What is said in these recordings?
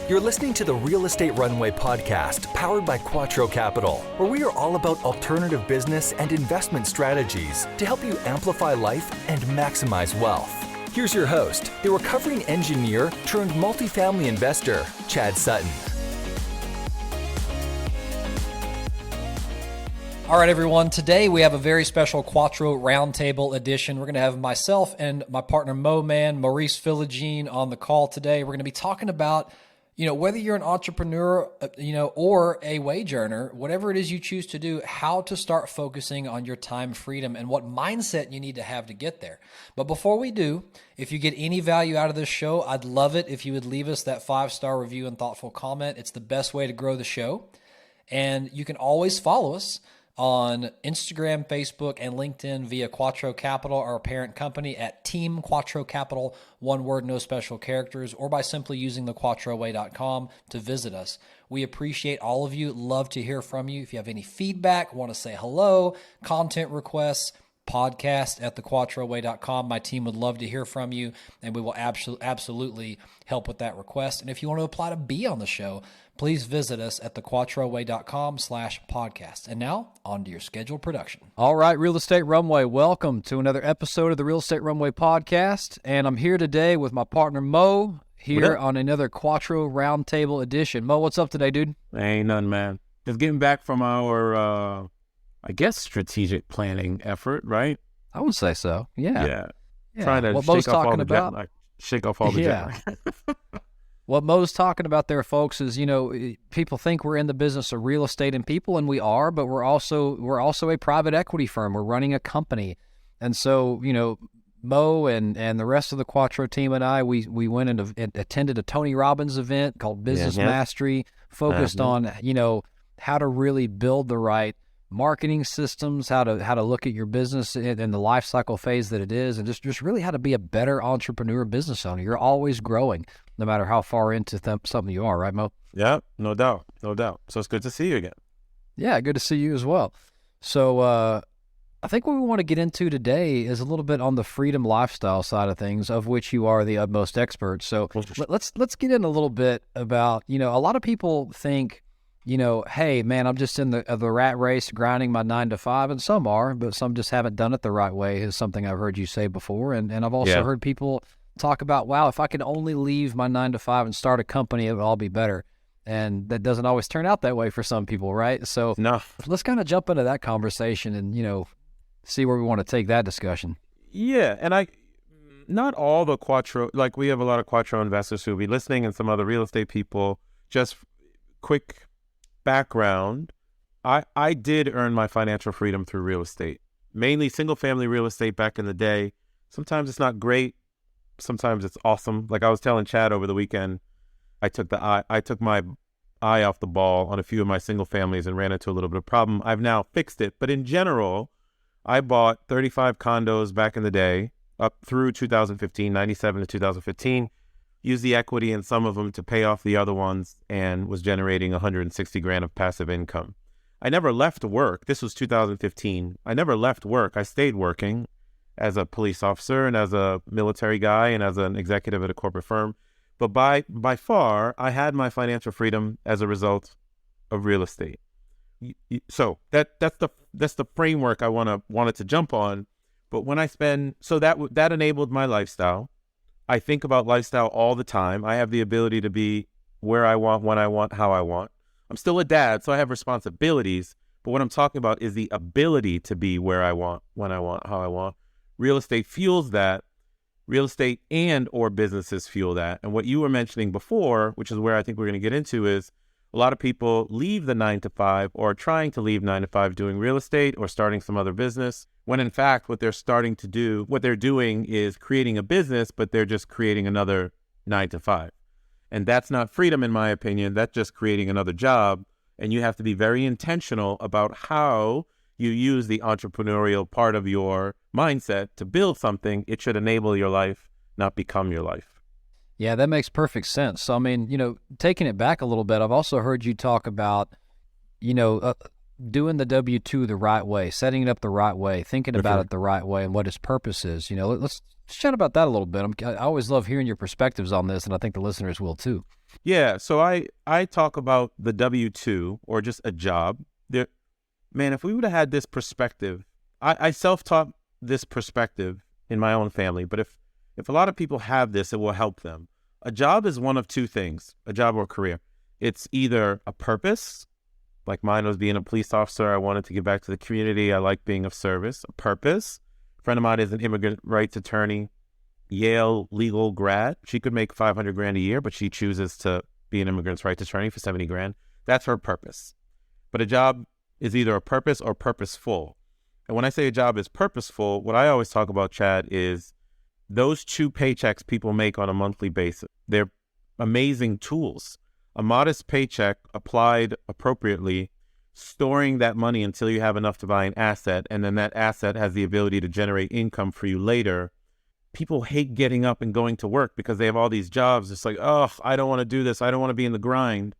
You're listening to the Real Estate Runway podcast, powered by Quattro Capital, where we are all about alternative business and investment strategies to help you amplify life and maximize wealth. Here's your host, the recovering engineer turned multifamily investor, Chad Sutton. All right, everyone. Today we have a very special Quattro Roundtable edition. We're going to have myself and my partner Maurice Philogene on the call today. We're going to be talking about, whether you're an entrepreneur, or a wage earner, whatever it is you choose to do, how to start focusing on your time freedom and what mindset you need to have to get there. But before we do, if you get any value out of this show, I'd love it if you would leave us that 5-star review and thoughtful comment. It's the best way to grow the show. And you can always follow us on Instagram, Facebook, and LinkedIn via Quattro Capital, our parent company, at Team Quattro Capital, one word, no special characters, or by simply using thequattroway.com to visit us. We appreciate all of you. Love to hear from you. If you have any feedback, want to say hello, content requests, podcast at thequattroway.com. My team would love to hear from you, and we will absolutely help with that request. And if you want to apply to be on the show, please visit us at thequattroway.com/podcast. And now, on to your scheduled production. All right, Real Estate Runway, welcome to another episode of the Real Estate Runway podcast. And I'm here today with my partner, Mo, here on another Quattro Roundtable edition. Mo, what's up today, dude? Ain't nothing, man. Just getting back from our, strategic planning effort, right? I would say so, yeah. Trying to shake off all the jet lag. What Mo's talking about there, folks, is, people think we're in the business of real estate and people, and we are, but we're also a private equity firm. We're running a company. And so, Mo and the rest of the Quattro team and I, we went and attended a Tony Robbins event called Business Mastery, focused on, how to really build the right marketing systems, how to look at your business in the life cycle phase that it is, and just really how to be a better entrepreneur business owner. You're always growing, no matter how far into something you are, right, Mo? Yeah, no doubt. So it's good to see you again. Yeah, good to see you as well. So I think what we want to get into today is a little bit on the freedom lifestyle side of things, of which you are the utmost expert. So let's get in a little bit about, a lot of people think, hey, man, I'm just in the rat race grinding my 9 to 5, and some are, but some just haven't done it the right way, is something I've heard you say before. And I've also heard people talk about, wow, if I could only leave my 9 to 5 and start a company, it would all be better. And that doesn't always turn out that way for some people, right? So let's kind of jump into that conversation and, see where we want to take that discussion. Yeah, and not all the Quattro, like we have a lot of Quattro investors who will be listening and some other real estate people. Just quick background, I did earn my financial freedom through real estate, mainly single-family real estate back in the day. Sometimes it's not great. Sometimes it's awesome. Like I was telling Chad over the weekend, I took my eye off the ball on a few of my single families and ran into a little bit of problem. I've now fixed it. But in general, I bought 35 condos back in the day, up through 2015, 97 to 2015, used the equity in some of them to pay off the other ones, and was generating 160 grand of passive income. I never left work. This was 2015. I never left work. I stayed working as a police officer and as a military guy and as an executive at a corporate firm. But by far, I had my financial freedom as a result of real estate. So that's the framework I wanted to jump on. But when I that enabled my lifestyle. I think about lifestyle all the time. I have the ability to be where I want, when I want, how I want. I'm still a dad, so I have responsibilities. But what I'm talking about is the ability to be where I want, when I want, how I want. Real estate fuels that. Real estate and or businesses fuel that. And what you were mentioning before, which is where I think we're going to get into, is a lot of people leave the 9 to 5 or are trying to leave 9 to 5 doing real estate or starting some other business, when in fact what they're doing is creating a business, but they're just creating another 9 to 5. And that's not freedom, in my opinion. That's just creating another job. And you have to be very intentional about how you use the entrepreneurial part of your mindset to build something. It should enable your life, not become your life. Yeah, that makes perfect sense. So, I mean, taking it back a little bit, I've also heard you talk about, doing the W-2 the right way, setting it up the right way, thinking about it the right way, and what its purpose is. Let's chat about that a little bit. I always love hearing your perspectives on this, and I think the listeners will too. Yeah, so I talk about the W-2 or just a job. There, man, if we would have had this perspective, I self-taught this perspective in my own family, but if a lot of people have this, it will help them. A job is one of two things, a job or a career. It's either a purpose, like mine was being a police officer. I wanted to give back to the community. I like being of service, a purpose. A friend of mine is an immigrant rights attorney, Yale legal grad. She could make 500 grand a year, but she chooses to be an immigrant's rights attorney for 70 grand. That's her purpose. But a job is either a purpose or purposeful. And when I say a job is purposeful, what I always talk about, Chad, is those two paychecks people make on a monthly basis. They're amazing tools. A modest paycheck applied appropriately, storing that money until you have enough to buy an asset, and then that asset has the ability to generate income for you later. People hate getting up and going to work because they have all these jobs. It's like, oh, I don't want to do this. I don't want to be in the grind.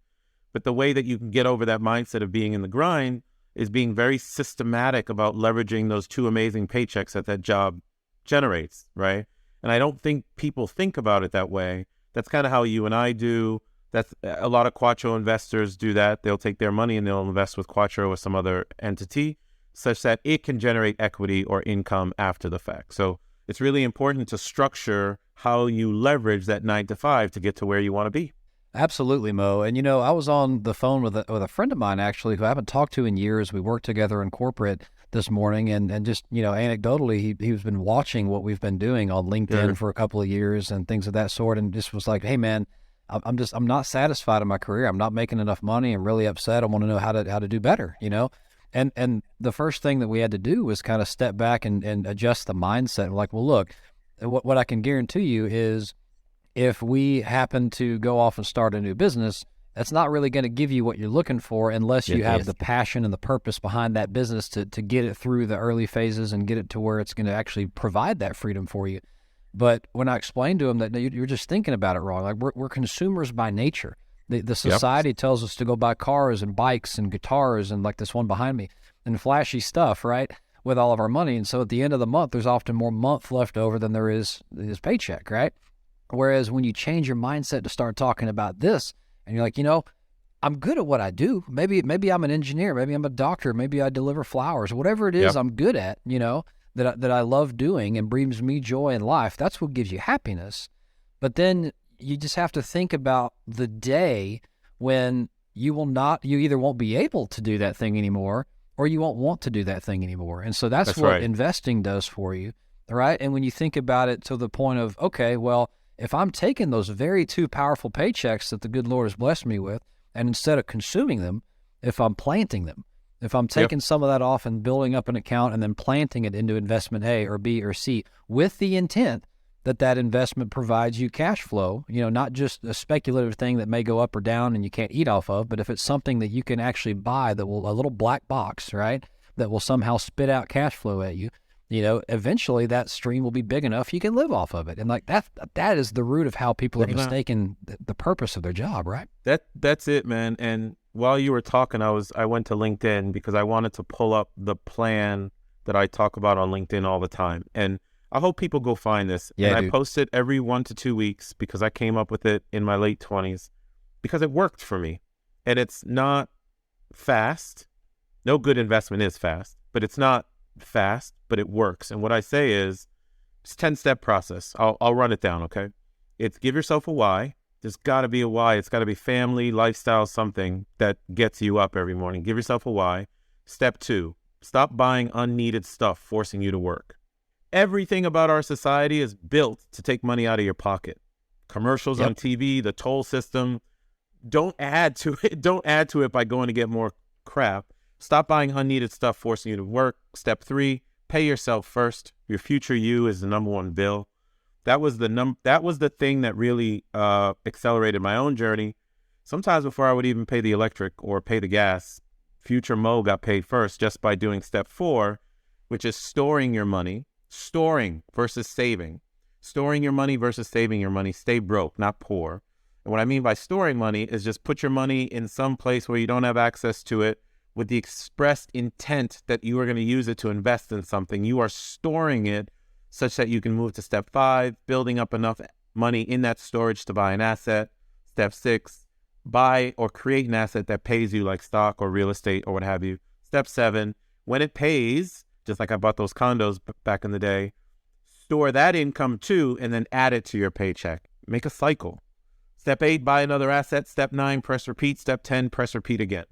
But the way that you can get over that mindset of being in the grind is being very systematic about leveraging those two amazing paychecks that job generates, right? And I don't think people think about it that way. That's kind of how you and I do. That's a lot of Quattro investors do that. They'll take their money and they'll invest with Quattro or some other entity such that it can generate equity or income after the fact. So it's really important to structure how you leverage that 9 to 5 to get to where you want to be. Absolutely, Mo. And, you know, I was on the phone with a friend of mine, actually, who I haven't talked to in years. We worked together in corporate this morning, and just, you know, anecdotally, he's been watching what we've been doing on LinkedIn for a couple of years and things of that sort, and just was like, hey, man, I'm not satisfied in my career. I'm not making enough money. I'm really upset. I want to know how to do better, you know? And the first thing that we had to do was kind of step back and adjust the mindset. Like, well, look, what I can guarantee you is if we happen to go off and start a new business, that's not really going to give you what you're looking for unless you have the passion and the purpose behind that business to get it through the early phases and get it to where it's going to actually provide that freedom for you. But when I explained to him that you're just thinking about it wrong, like we're consumers by nature. The society tells us to go buy cars and bikes and guitars and like this one behind me and flashy stuff, right, with all of our money. And so at the end of the month, there's often more month left over than there is paycheck, right? Whereas when you change your mindset to start talking about this and you're like, you know, I'm good at what I do. Maybe I'm an engineer. Maybe I'm a doctor. Maybe I deliver flowers. Whatever it is I'm good at, you know, that I love doing and brings me joy in life. That's what gives you happiness. But then you just have to think about the day when you either won't be able to do that thing anymore or you won't want to do that thing anymore. And so that's what investing does for you, right? And when you think about it to the point of, okay, well, if I'm taking those very two powerful paychecks that the good Lord has blessed me with, and instead of consuming them, if I'm planting them, if I'm taking some of that off and building up an account and then planting it into investment A or B or C with the intent that investment provides you cash flow, you know, not just a speculative thing that may go up or down and you can't eat off of, but if it's something that you can actually buy that will, a little black box, right, that will somehow spit out cash flow at you, you know, eventually that stream will be big enough you can live off of it. And like that is the root of how people are mistaken the purpose of their job, right? That's it, man. And while you were talking, I went to LinkedIn because I wanted to pull up the plan that I talk about on LinkedIn all the time. And I hope people go find this. Yeah, and I post it every 1 to 2 weeks because I came up with it in my late 20s because it worked for me. And it's not fast. No good investment is fast, but it's not fast, but it works. And what I say is it's a 10-step process. I'll run it down, okay? It's give yourself a why. There's got to be a why. It's got to be family, lifestyle, something that gets you up every morning. Give yourself a why. Step 2, stop buying unneeded stuff forcing you to work. Everything about our society is built to take money out of your pocket. Commercials on TV, the toll system. Don't add to it. Don't add to it by going to get more crap. Stop buying unneeded stuff forcing you to work. Step 3, pay yourself first. Your future you is the number one bill. That was the thing that really accelerated my own journey. Sometimes before I would even pay the electric or pay the gas, future Mo got paid first just by doing step 4, which is storing your money. Storing versus saving. Storing your money versus saving your money. Stay broke, not poor. And what I mean by storing money is just put your money in some place where you don't have access to it with the expressed intent that you are going to use it to invest in something. You are storing it such that you can move to step 5, building up enough money in that storage to buy an asset. Step 6, buy or create an asset that pays you, like stock or real estate or what have you. Step 7, when it pays, just like I bought those condos back in the day, store that income too, and then add it to your paycheck. Make a cycle. Step 8, buy another asset. Step 9, press repeat. Step 10, press repeat again.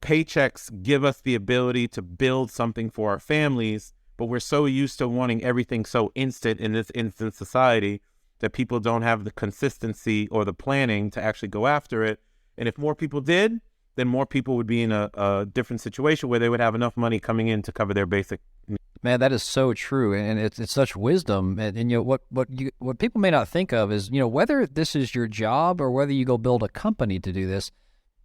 Paychecks give us the ability to build something for our families, but we're so used to wanting everything so instant in this instant society that people don't have the consistency or the planning to actually go after it. And if more people did, then more people would be in a different situation where they would have enough money coming in to cover their basic needs. Man, that is so true, and it's such wisdom. And what people may not think of is, whether this is your job or whether you go build a company to do this,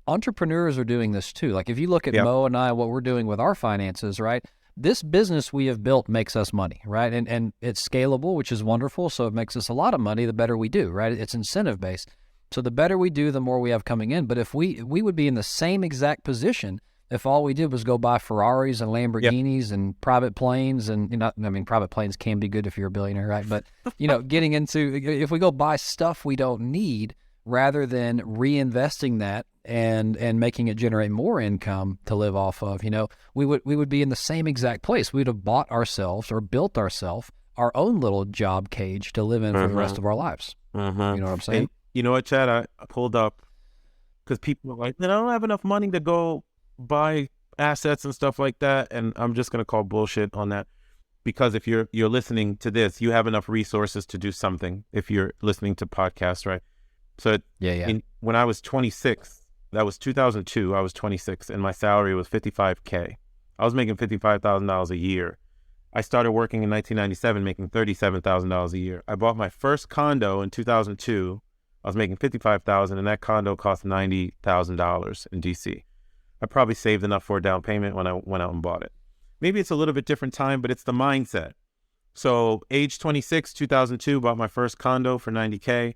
entrepreneurs are doing this too. Like if you look at Mo and I, what we're doing with our finances, right? This business we have built makes us money, right? And it's scalable, which is wonderful. So it makes us a lot of money the better we do, right? It's incentive based. So the better we do, the more we have coming in. But if we would be in the same exact position if all we did was go buy Ferraris and Lamborghinis and private planes, and private planes can be good if you're a billionaire, right? But getting into, if we go buy stuff we don't need rather than reinvesting that and making it generate more income to live off of, we would be in the same exact place. We'd have bought ourselves or built ourselves our own little job cage to live in for the rest of our lives. You know what I'm saying? And you know what, Chad? I pulled up because people are like, I don't have enough money to go buy assets and stuff like that, and I'm just going to call bullshit on that, because if you're listening to this, you have enough resources to do something if you're listening to podcasts, right? So when I was 26, that was 2002, I was 26, and my salary was $55K. I was making $55,000 a year. I started working in 1997 making $37,000 a year. I bought my first condo in 2002. I was making $55,000, and that condo cost $90,000 in DC. I probably saved enough for a down payment when I went out and bought it. Maybe it's a little bit different time, but it's the mindset. So age 26, 2002, bought my first condo for $90K.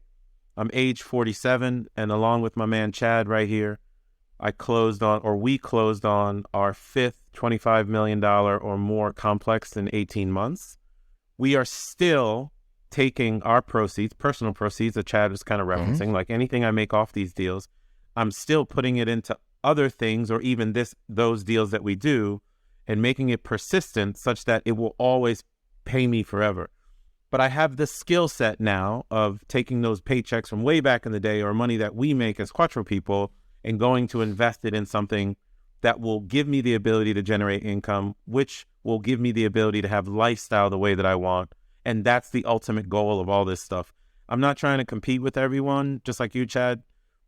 I'm age 47, and along with my man Chad right here, we closed on our fifth $25 million or more complex in 18 months. We are still taking our proceeds, personal proceeds that Chad was kind of referencing, like anything I make off these deals, I'm still putting it into other things, or even those deals that we do, and making it persistent such that it will always pay me forever. But I have the skill set now of taking those paychecks from way back in the day, or money that we make as Quattro people, and going to invest it in something that will give me the ability to generate income, which will give me the ability to have lifestyle the way that I want. And that's the ultimate goal of all this stuff. I'm not trying to compete with everyone, just like you, Chad.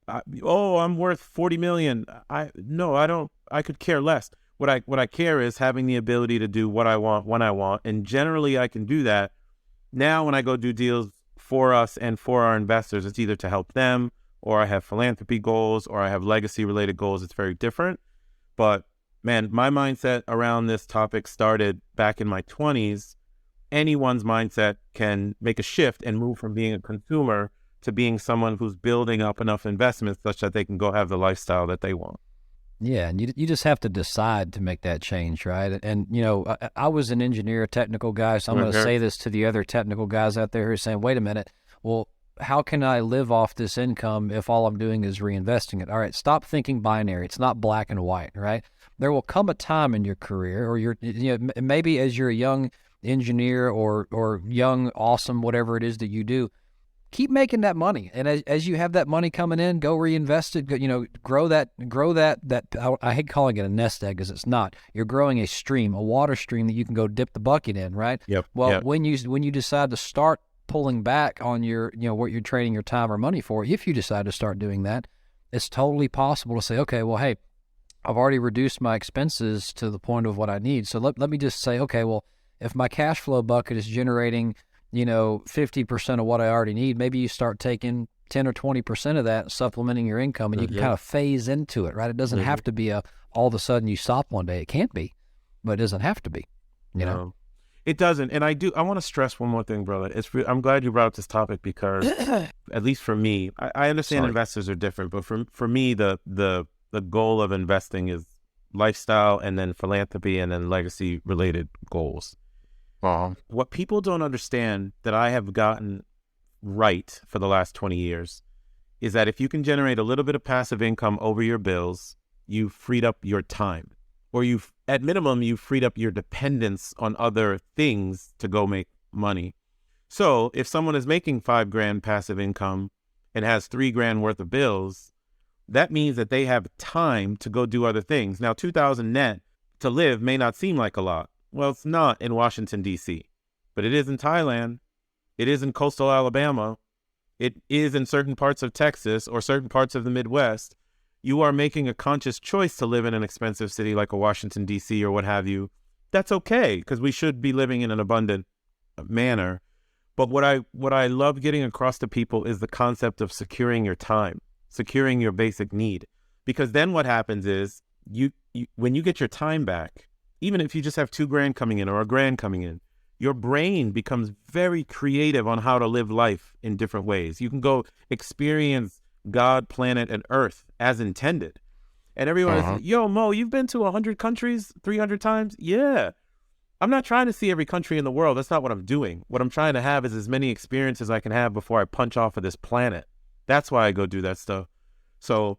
I'm worth 40 million. I don't. I could care less. What I care is having the ability to do what I want when I want, and generally I can do that. Now, when I go do deals for us and for our investors, it's either to help them, or I have philanthropy goals, or I have legacy related goals. It's very different. But man, my mindset around this topic started back in my 20s. Anyone's mindset can make a shift and move from being a consumer to being someone who's building up enough investments such that they can go have the lifestyle that they want. Yeah, and you just have to decide to make that change, right? And, I was an engineer, technical guy, so I'm going to say this to the other technical guys out there who are saying, wait a minute, well, how can I live off this income if all I'm doing is reinvesting it? All right, stop thinking binary. It's not black and white, right? There will come a time in your career, or maybe as you're a young engineer or young, awesome, whatever it is that you do, keep making that money. And as you have that money coming in, go reinvest it, grow that, I hate calling it a nest egg because it's not. You're growing a stream, a water stream that you can go dip the bucket in, right? Yep. Well, when you decide to start pulling back on your, what you're trading your time or money for, if you decide to start doing that, it's totally possible to say, okay, well, hey, I've already reduced my expenses to the point of what I need. So let me just say, okay, well, if my cash flow bucket is generating 50% of what I already need, maybe you start taking 10 or 20% of that, supplementing your income, and you can kind of phase into it, right? It doesn't have to be all of a sudden you stop one day. It can't be, but it doesn't have to be, you know? It doesn't. And I want to stress one more thing, brother. I'm glad you brought up this topic because at least for me, I understand investors are different, but for me, the goal of investing is lifestyle, and then philanthropy, and then legacy related goals. What people don't understand that I have gotten right for the last 20 years is that if you can generate a little bit of passive income over your bills, you've freed up your time, or at minimum, you've freed up your dependence on other things to go make money. So if someone is making $5,000 passive income and has $3,000 worth of bills, that means that they have time to go do other things. Now, $2,000 net to live may not seem like a lot. Well, it's not in Washington, D.C., but it is in Thailand. It is in coastal Alabama. It is in certain parts of Texas or certain parts of the Midwest. You are making a conscious choice to live in an expensive city like a Washington, D.C. or what have you. That's okay, because we should be living in an abundant manner. But what I love getting across to people is the concept of securing your time, securing your basic need. Because then what happens is you when you get your time back, even if you just have $2,000 coming in or $1,000 coming in, your brain becomes very creative on how to live life in different ways. You can go experience God, planet, and earth as intended. And everyone is, yo, Mo, you've been to 100 countries 300 times? Yeah. I'm not trying to see every country in the world. That's not what I'm doing. What I'm trying to have is as many experiences as I can have before I punch off of this planet. That's why I go do that stuff. So,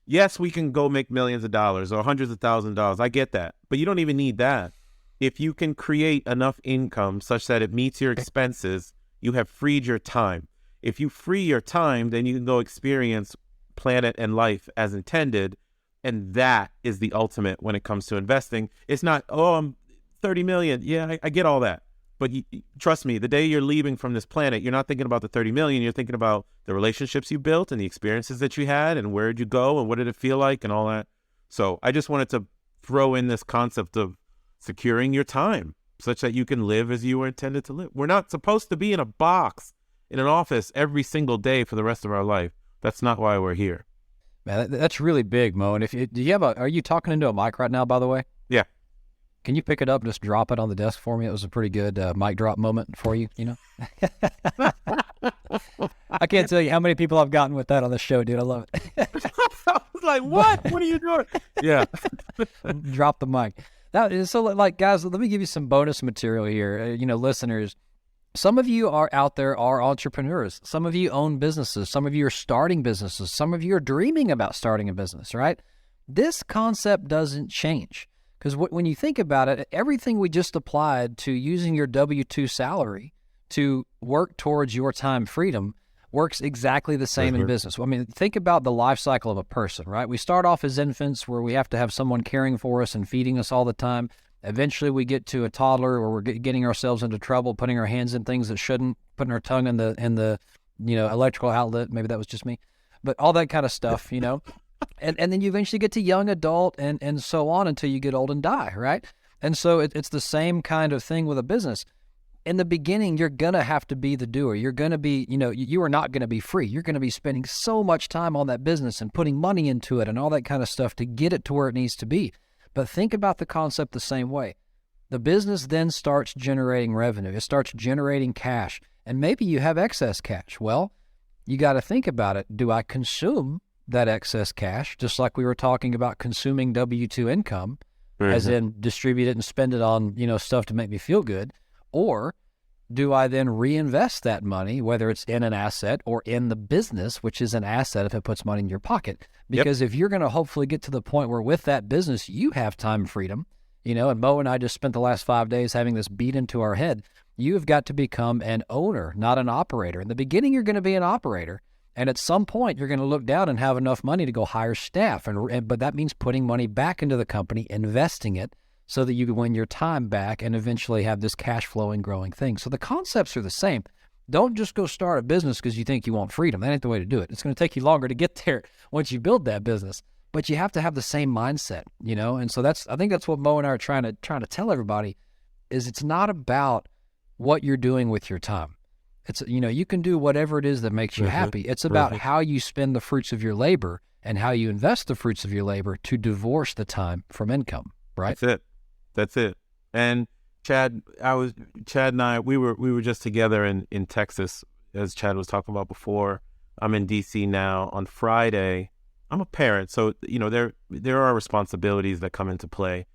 yes, we can go make millions of dollars or hundreds of thousands of dollars. I get that. But you don't even need that. If you can create enough income such that it meets your expenses, you have freed your time. If you free your time, then you can go experience planet and life as intended. And that is the ultimate when it comes to investing. It's not, oh, I'm 30 million. Yeah, I get all that. But trust me, the day you're leaving from this planet, you're not thinking about the 30 million. You're thinking about the relationships you built and the experiences that you had and where did you go and what did it feel like and all that. So I just wanted to throw in this concept of securing your time such that you can live as you were intended to live. We're not supposed to be in a box in an office every single day for the rest of our life. That's not why we're here. Man, that's really big, Mo. And are you talking into a mic right now, by the way? Yeah. Can you pick it up and just drop it on the desk for me? It was a pretty good mic drop moment for you, you know? I can't tell you how many people I've gotten with that on the show, dude. I love it. I was like, what? What are you doing? Yeah. Drop the mic. So, like, guys, let me give you some bonus material here. Listeners, some of you are out there are entrepreneurs. Some of you own businesses. Some of you are starting businesses. Some of you are dreaming about starting a business, right? This concept doesn't change because when you think about it, everything we just applied to using your W-2 salary to work towards your time freedom works exactly the same in business. I mean, think about the life cycle of a person, right? We start off as infants where we have to have someone caring for us and feeding us all the time. Eventually we get to a toddler where we're getting ourselves into trouble, putting our hands in things that shouldn't, putting our tongue in the electrical outlet. Maybe that was just me, but all that kind of stuff, and then you eventually get to young adult and so on until you get old and die, right? And so it's the same kind of thing with a business. In the beginning, you're going to have to be the doer. You're going to be, you are not going to be free. You're going to be spending so much time on that business and putting money into it and all that kind of stuff to get it to where it needs to be. But think about the concept the same way. The business then starts generating revenue. It starts generating cash. And maybe you have excess cash. Well, you got to think about it. Do I consume that excess cash, just like we were talking about consuming W-2 income, as in distribute it and spend it on, stuff to make me feel good? Or do I then reinvest that money, whether it's in an asset or in the business, which is an asset if it puts money in your pocket? Because if you're going to hopefully get to the point where with that business, you have time freedom, and Mo and I just spent the last 5 days having this beat into our head. You have got to become an owner, not an operator. In the beginning, you're going to be an operator. And at some point, you're going to look down and have enough money to go hire staff. But that means putting money back into the company, investing it, so that you can win your time back and eventually have this cash flowing, growing thing. So the concepts are the same. Don't just go start a business because you think you want freedom. That ain't the way to do it. It's going to take you longer to get there once you build that business. But you have to have the same mindset, And so I think that's what Mo and I are trying to tell everybody is it's not about what you're doing with your time. It's, you can do whatever it is that makes you happy. It's about how you spend the fruits of your labor and how you invest the fruits of your labor to divorce the time from income, right? That's it. And Chad and I, we were just together in Texas, as Chad was talking about before. I'm in DC now. On Friday, I'm a parent, so there are responsibilities that come into play.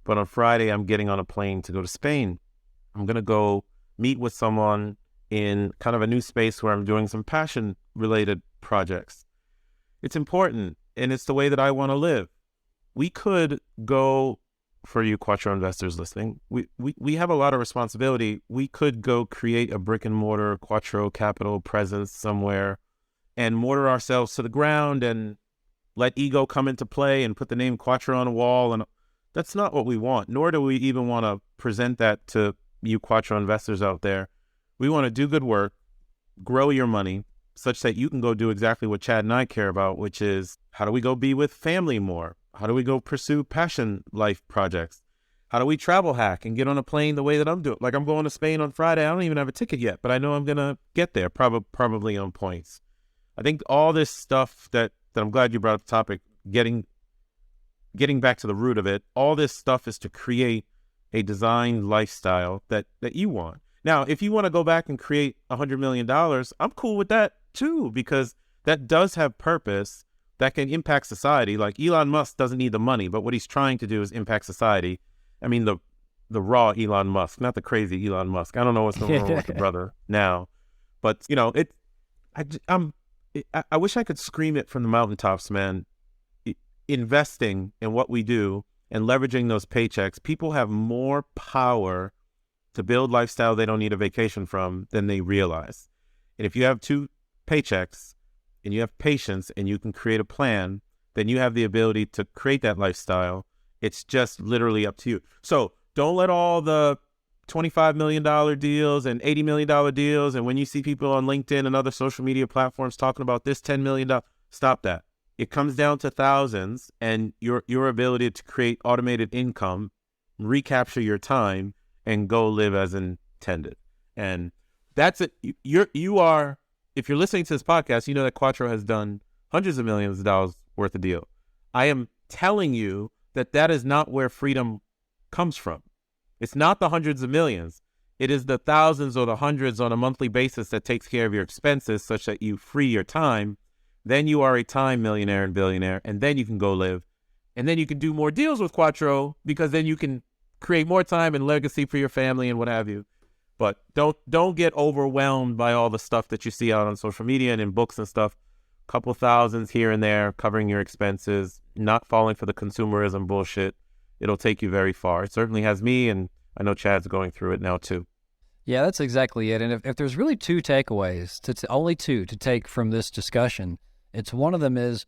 But on Friday, I'm getting on a plane to go to Spain. I'm gonna go meet with someone in kind of a new space where I'm doing some passion-related projects. It's important, and it's the way that I want to live. We could go, for you Quattro investors listening, we have a lot of responsibility. We could go create a brick and mortar Quattro Capital presence somewhere and mortar ourselves to the ground and let ego come into play and put the name Quattro on a wall. And that's not what we want, nor do we even want to present that to you Quattro investors out there. We want to do good work, grow your money, such that you can go do exactly what Chad and I care about, which is how do we go be with family more? How do we go pursue passion life projects? How do we travel hack and get on a plane the way that I'm doing? Like, I'm going to Spain on Friday. I don't even have a ticket yet, but I know I'm going to get there, probably on points. I think all this stuff that I'm glad you brought up the topic, getting back to the root of it, all this stuff is to create a designed lifestyle that you want. Now, if you want to go back and create $100 million, I'm cool with that too, because that does have purpose that can impact society. Like, Elon Musk doesn't need the money, but what he's trying to do is impact society. I mean, the raw Elon Musk, not the crazy Elon Musk. I don't know what's going on with the brother now, but you know, I wish I could scream it from the mountaintops, man. Investing in what we do and leveraging those paychecks, people have more power to build lifestyle they don't need a vacation from than they realize. And if you have 2 paychecks and you have patience and you can create a plan, then you have the ability to create that lifestyle. It's just literally up to you. So don't let all the $25 million deals and $80 million deals, and when you see people on LinkedIn and other social media platforms talking about this $10 million, stop that. It comes down to thousands, and your ability to create automated income, recapture your time, and go live as intended. And that's it. You are, if you're listening to this podcast, you know that Quattro has done hundreds of millions of dollars worth of deal. I am telling you that is not where freedom comes from. It's not the hundreds of millions. It is the thousands or the hundreds on a monthly basis that takes care of your expenses such that you free your time. Then you are a time millionaire and billionaire, and then you can go live. And then you can do more deals with Quattro, because then you can create more time and legacy for your family and what have you. But don't get overwhelmed by all the stuff that you see out on social media and in books and stuff. Couple thousands here and there covering your expenses, not falling for the consumerism bullshit. It'll take you very far. It certainly has me, and I know Chad's going through it now too. Yeah, that's exactly it. And if there's really 2 takeaways, only 2 to take from this discussion, it's one of them is,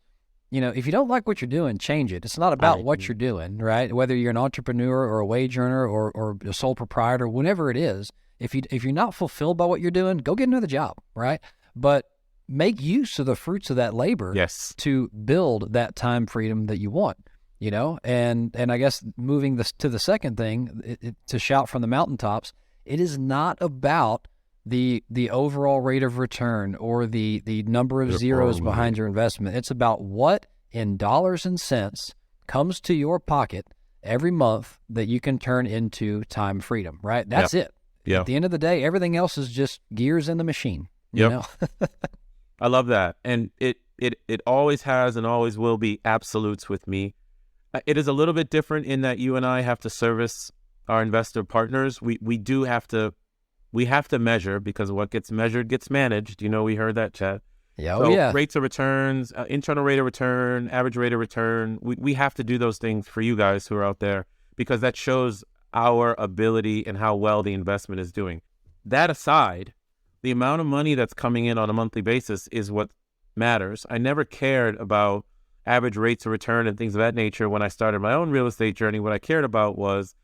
you know, if you don't like what you're doing, change it. It's not about what you're doing, right? Whether you're an entrepreneur or a wage earner or a sole proprietor, whatever it is, if you're not fulfilled by what you're doing, go get another job, right? But make use of the fruits of that labor to build that time freedom that you want, you know? And I guess moving this to the second thing, to shout from the mountaintops, it is not about the overall rate of return or the number of zeros behind your investment. It's about what in dollars and cents comes to your pocket every month that you can turn into time freedom, right? That's it. At the end of the day, everything else is just gears in the machine. You know? I love that. And it always has and always will be absolutes with me. It is a little bit different in that you and I have to service our investor partners. We have to measure, because what gets measured gets managed. You know, we heard that, Chad. Rates of returns, internal rate of return, average rate of return. We have to do those things for you guys who are out there, because that shows our ability and how well the investment is doing. That aside, the amount of money that's coming in on a monthly basis is what matters. I never cared about average rates of return and things of that nature when I started my own real estate journey. What I cared about was,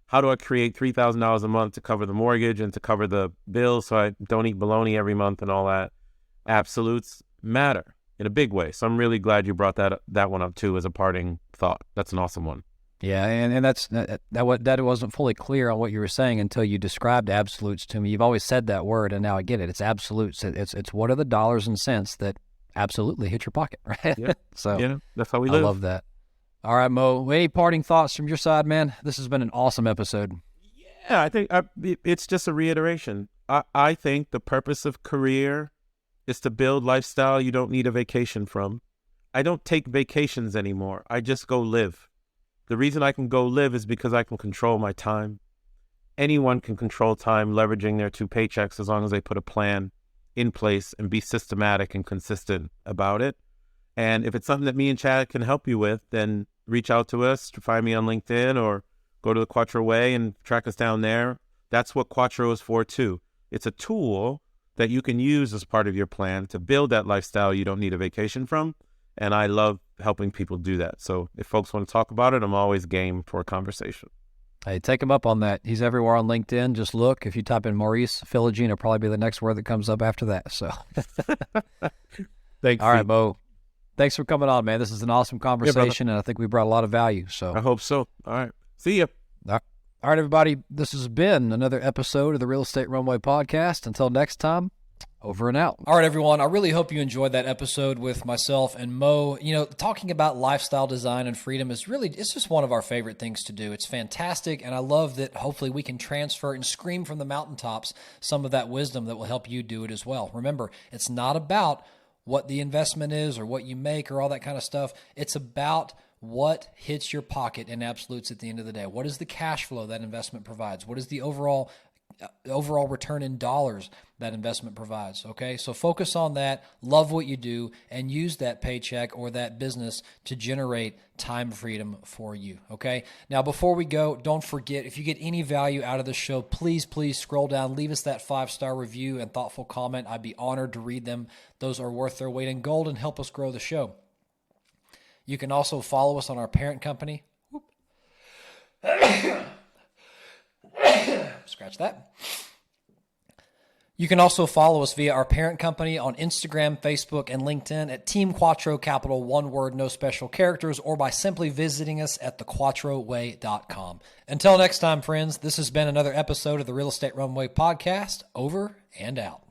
how do I create $3,000 a month to cover the mortgage and to cover the bills so I don't eat bologna every month and all that? Absolutes matter in a big way. So I'm really glad you brought that one up too as a parting thought. That's an awesome one. Yeah, and that wasn't fully clear on what you were saying until you described absolutes to me. You've always said that word, and now I get it. It's absolutes. It's what are the dollars and cents that absolutely hit your pocket, right? Yeah. So that's how we live. I love that. All right, Mo, any parting thoughts from your side, man? This has been an awesome episode. Yeah, I think it's just a reiteration. I think the purpose of career is to build lifestyle you don't need a vacation from. I don't take vacations anymore. I just go live. The reason I can go live is because I can control my time. Anyone can control time leveraging their 2 paychecks as long as they put a plan in place and be systematic and consistent about it. And if it's something that me and Chad can help you with, then reach out to us, to find me on LinkedIn or go to the Quattro Way and track us down there. That's what Quattro is for too. It's a tool that you can use as part of your plan to build that lifestyle you don't need a vacation from. And I love helping people do that. So if folks want to talk about it, I'm always game for a conversation. Hey, take him up on that. He's everywhere on LinkedIn. Just look. If you type in Maurice Philogene, it'll probably be the next word that comes up after that. So, Thanks. All right, Mo. Thanks for coming on, man. This is an awesome conversation, and I think we brought a lot of value. So I hope so. All right. See ya. All right, everybody. This has been another episode of the Real Estate Runway Podcast. Until next time, over and out. All right, everyone. I really hope you enjoyed that episode with myself and Mo. You know, talking about lifestyle design and freedom is really, it's just one of our favorite things to do. It's fantastic, and I love that hopefully we can transfer and scream from the mountaintops some of that wisdom that will help you do it as well. Remember, it's not about what the investment is or what you make or all that kind of stuff. It's about what hits your pocket in absolutes at the end of the day. What is the cash flow that investment provides? What is the overall return in dollars that investment provides? Okay, so focus on that, love what you do, and use that paycheck or that business to generate time freedom for you. Okay, now before we go, don't forget, if you get any value out of the show, please scroll down, leave us that 5-star review and thoughtful comment. I'd be honored to read them. Those are worth their weight in gold and help us grow the show. You can also follow us on our parent company. Scratch that. You can also follow us via our parent company on Instagram, Facebook, and LinkedIn at Team Quattro Capital, one word, no special characters, or by simply visiting us at thequattroway.com. Until next time, friends, this has been another episode of the Real Estate Runway Podcast. Over and out.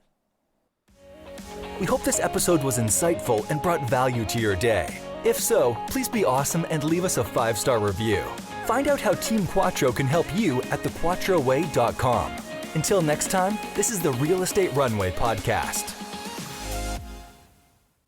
We hope this episode was insightful and brought value to your day. If so, please be awesome and leave us a 5-star review. Find out how Team Quattro can help you at thequattroway.com. Until next time, this is the Real Estate Runway Podcast.